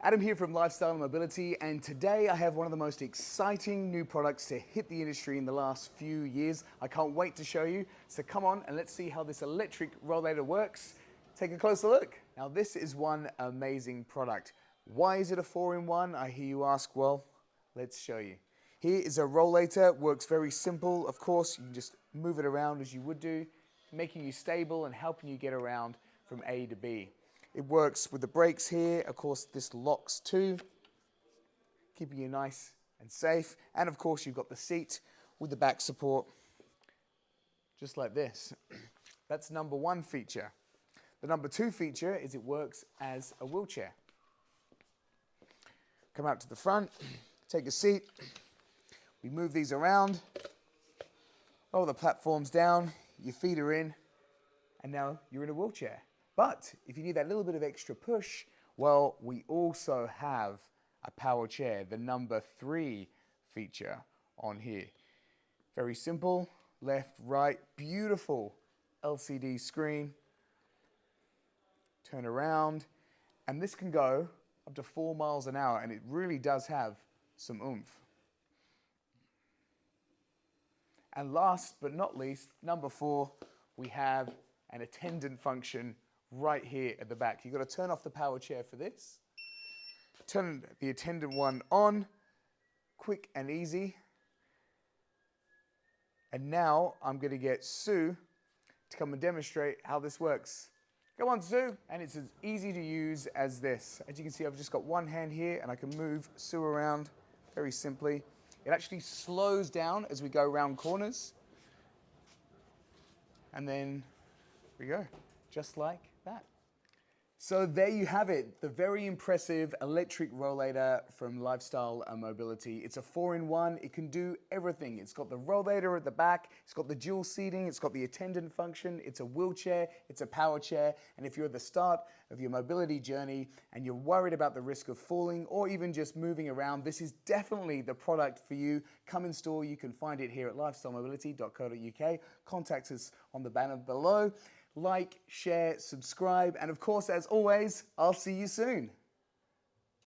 Adam here from Lifestyle and Mobility, and today I have one of the most exciting new products to hit the industry in the last few years. I can't wait to show you, so come on and let's see how this electric rollator works. Take a closer look. Now this is one amazing product. Why is it a 4-in-1? I hear you ask. Well, let's show you. Here is a rollator. Works very simple. Of course, you can just move it around as you would do, making you stable and helping you get around from A to B. It works with the brakes here. Of course, this locks too, keeping you nice and safe. And of course, you've got the seat with the back support, just like this. That's number one feature. The number two feature is it works as a wheelchair. Come out to the front, take a seat. We move these around. Oh, the platform's down, your feet are in, and now you're in a wheelchair. But if you need that little bit of extra push, well, we also have a power chair, the number 3 feature on here. Very simple, left, right, beautiful LCD screen. Turn around, and this can go up to 4 miles an hour, and it really does have some oomph. And last but not least, number 4, we have an attendant function right here at the back. You've got to turn off the power chair for this. Turn the attendant one on, quick and easy. And now I'm going to get Sue to come and demonstrate how this works. Come on, Sue. And it's as easy to use as this. As you can see, I've just got one hand here and I can move Sue around very simply. It actually slows down as we go around corners. And then we go, just like that. So there you have it, the very impressive electric rollator from Lifestyle and Mobility. It's a 4-in-1, it can do everything. It's got the rollator at the back, it's got the dual seating, it's got the attendant function, it's a wheelchair, it's a power chair, and if you're at the start of your mobility journey and you're worried about the risk of falling or even just moving around, this is definitely the product for you. Come in store, you can find it here at lifestylemobility.co.uk. Contact us on the banner below. Like, share, subscribe, and of course, as always, I'll see you soon.